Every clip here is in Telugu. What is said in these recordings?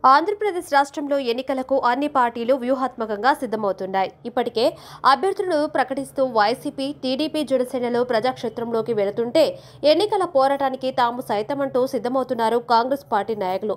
ఆంధ్రప్రదేశ్ రాష్ట్రంలో ఎన్నికలకు అన్ని పార్టీలు వ్యూహాత్మకంగా సిద్ధమవుతున్నాయి. ఇప్పటికే అభ్యర్థులను ప్రకటిస్తూ వైసీపీ, టీడీపీ, జనసేనలు ప్రజాక్షేత్రంలోకి వెళుతుంటే ఎన్నికల పోరాటానికి తాము సైతమంటూ సిద్ధమవుతున్నారు కాంగ్రెస్ పార్టీ నాయకులు.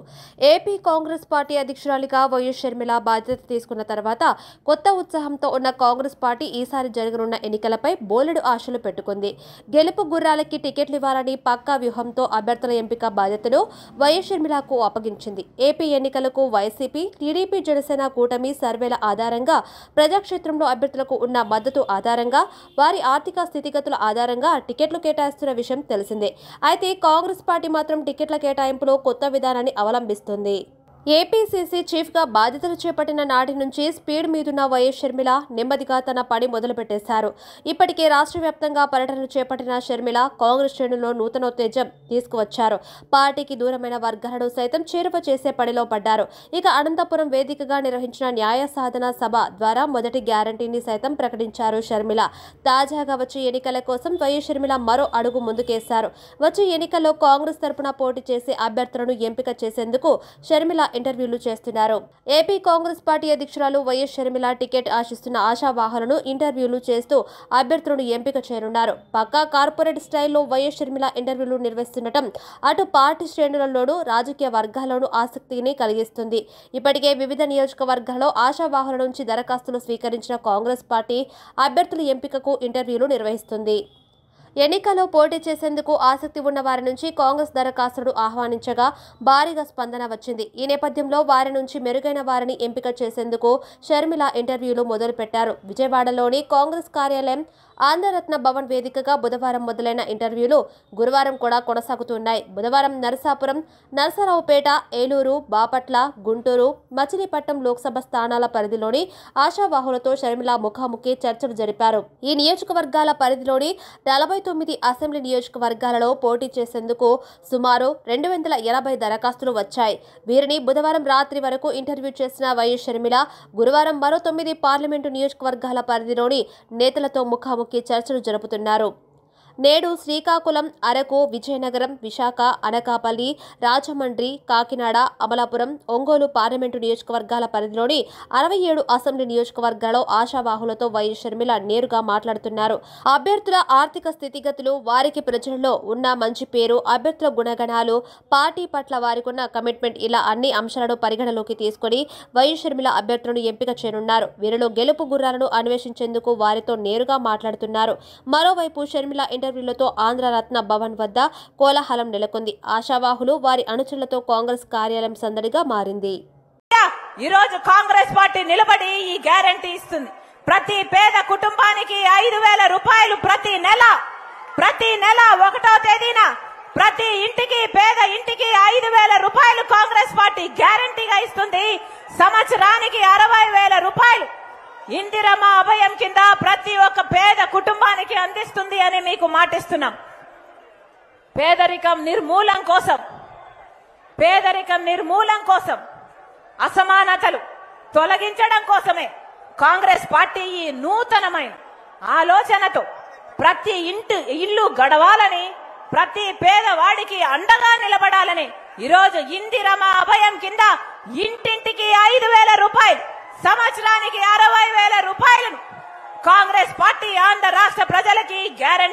ఏపీ కాంగ్రెస్ పార్టీ అధ్యక్షురాలిగా వైఎస్ షర్మిల బాధ్యత తీసుకున్న తర్వాత కొత్త ఉత్సాహంతో ఉన్న కాంగ్రెస్ పార్టీ ఈసారి జరగనున్న ఎన్నికలపై బోలెడు ఆశలు పెట్టుకుంది. గెలుపు గుర్రాలకి టికెట్లు ఇవ్వాలని పక్కా వ్యూహంతో అభ్యర్థుల ఎంపిక బాధ్యతను వైఎస్ షర్మిలకు అప్పగించింది. ఏపీ ఎన్నికలకు వైసీపీ, టీడీపీ, జనసేన కూటమి సర్వేల ఆధారంగా, ప్రజాక్షేత్రంలో అభ్యర్థులకు ఉన్న మద్దతు ఆధారంగా, వారి ఆర్థిక స్థితిగతుల ఆధారంగా టికెట్లు కేటాయిస్తున్న విషయం తెలిసిందే. అయితే కాంగ్రెస్ పార్టీ మాత్రం టికెట్ల కేటాయింపులో కొత్త విధానాన్ని అవలంబిస్తుంది. ఏపీసీసీ చీఫ్గా బాధ్యతలు చేపట్టిన నాటి నుంచి స్పీడ్ మీదున్న వైఎస్ షర్మిల నెమ్మదిగా తన పని మొదలుపెట్టేశారు. ఇప్పటికే రాష్ట్ర వ్యాప్తంగా పర్యటనలు చేపట్టిన షర్మిల కాంగ్రెస్ శ్రేణుల్లో నూతనోత్తేజం తీసుకువచ్చారు. పార్టీకి దూరమైన వర్గాలను సైతం చేరువ చేసే పనిలో పడ్డారు. ఇక అనంతపురం వేదికగా నిర్వహించిన న్యాయ సాధన సభ ద్వారా మొదటి గ్యారంటీని సైతం ప్రకటించారు షర్మిల. తాజాగా వచ్చే ఎన్నికల కోసం వైఎస్ షర్మిల మరో అడుగు ముందుకేశారు. వచ్చే ఎన్నికల్లో కాంగ్రెస్ తరపున పోటీ చేసే అభ్యర్థులను ఎంపిక చేసేందుకు షర్మిల ఇంటర్వ్యూలు చేస్తున్నారు. ఏపీ కాంగ్రెస్ పార్టీ అధ్యక్షురాలు వైఎస్ షర్మిల టికెట్ ఆశిస్తున్న ఆశావాహులను ఇంటర్వ్యూలు చేస్తూ అభ్యర్థులను ఎంపిక చేయనున్నారు. పక్కా కార్పొరేట్ స్టైల్లో వైఎస్ షర్మిల ఇంటర్వ్యూలు నిర్వహిస్తుండటం అటు పార్టీ శ్రేణులలోనూ రాజకీయ వర్గాల్లోనూ ఆసక్తిని కలిగిస్తుంది. ఇప్పటికే వివిధ నియోజకవర్గాల్లో ఆశావాహుల నుంచి దరఖాస్తులు స్వీకరించిన కాంగ్రెస్ పార్టీ అభ్యర్థుల ఎంపికకు ఇంటర్వ్యూలు నిర్వహిస్తుంది. ఎన్నికల్లో పోటీ చేసేందుకు ఆసక్తి ఉన్న వారి నుంచి కాంగ్రెస్ దరఖాస్తులను ఆహ్వానించగా భారీగా స్పందన వచ్చింది. ఈ నేపథ్యంలో వారి నుంచి మెరుగైన వారిని ఎంపిక చేసేందుకు షర్మిల ఇంటర్వ్యూలు మొదలుపెట్టారు. విజయవాడలోని కాంగ్రెస్ కార్యాలయం ఆంధ్రరత్న భవన్ వేదికగా బుధవారం మొదలైన ఇంటర్వ్యూలు గురువారం కూడా కొనసాగుతున్నాయి. బుధవారం నరసాపురం, నరసరావుపేట, ఏలూరు, బాపట్ల, గుంటూరు, మచిలీపట్నం లోక్సభ స్థానాల పరిధిలోని ఆశావాహులతో షర్మిల ముఖాముఖి చర్చలు జరిపారు. ఈ నియోజకవర్గాల పరిధిలోని 49 అసెంబ్లీ నియోజకవర్గాలలో పోటీ చేసేందుకు సుమారు 280 దరఖాస్తులు వచ్చాయి. వీరిని బుధవారం రాత్రి వరకు ఇంటర్వ్యూ చేసిన వైఎస్ షర్మిల గురువారం మరో 9 పార్లమెంటు నియోజకవర్గాల పరిధిలోని నేతలతో ముఖాముఖి చర్చలు జరుపుతున్నారు. నేడు శ్రీకాకుళం, అరకు, విజయనగరం, విశాఖ, అనకాపల్లి, రాజమండ్రి, కాకినాడ, అమలాపురం, ఒంగోలు పార్లమెంటు నియోజకవర్గాల పరిధిలోని 67 అసెంబ్లీ నియోజకవర్గాల్లో ఆశావాహులతో వైఎస్ షర్మిల నేరుగా మాట్లాడుతున్నారు. అభ్యర్థుల ఆర్థిక స్థితిగతులు, వారికి ప్రజల్లో ఉన్న మంచి పేరు, అభ్యర్థుల గుణగణాలు, పార్టీ పట్ల వారికున్న కమిట్మెంట్ ఇలా అన్ని అంశాలను పరిగణలోకి తీసుకుని వైఎస్ షర్మిల అభ్యర్థులను ఎంపిక చేయనున్నారు. వీరిలో గెలుపు గుర్రాలను అన్వేషించేందుకు వారితో నేరుగా మాట్లాడుతున్నారు. మరోవైపు షర్మిల ఇంటర్వ్యూలతో ఆంధ్రరత్న భవన్ వద్ద కోలాహలం నెలకొంది. ఆశావాహులు, వారి అనుచరులతో కాంగ్రెస్ కార్యాలయం సందడిగా మారింది. ఈ రోజు కాంగ్రెస్ పార్టీ నిలబడి ఈ గ్యారంటీ ఇస్తుంది. ప్రతి పేద కుటుంబానికి 5,000 రూపాయలు ప్రతి నెల 1వ తేదీన ప్రతి ఇంటికి, పేద ఇంటికి 5,000 రూపాయలు కాంగ్రెస్ పార్టీ గ్యారంటీగా ఇస్తుంది. సంవత్సరానికి 60,000 రూపాయలు ఇందిరమ్మ అభయం కింద ప్రతి ఒక్క పేద కుటుంబానికి అందిస్తుంది అని మీకు మాటిస్తున్నాం. పేదరికం నిర్మూలం కోసం అసమానతలు తొలగించడం కోసమే కాంగ్రెస్ పార్టీ ఈ నూతనమైన ఆలోచనతో ప్రతి ఇల్లు గడవాలని, ప్రతి పేదవాడికి అండగా నిలబడాలని ఈరోజు ఇందిరమ్మ అభయం కింద ఇంటింటికి 5,000 రూపాయలు, సంవత్సరానికి 60,000 రూపాయలను కాంగ్రెస్ పార్టీ ఆంధ్ర రాష్ట్ర ప్రజలకి గ్యారంటీ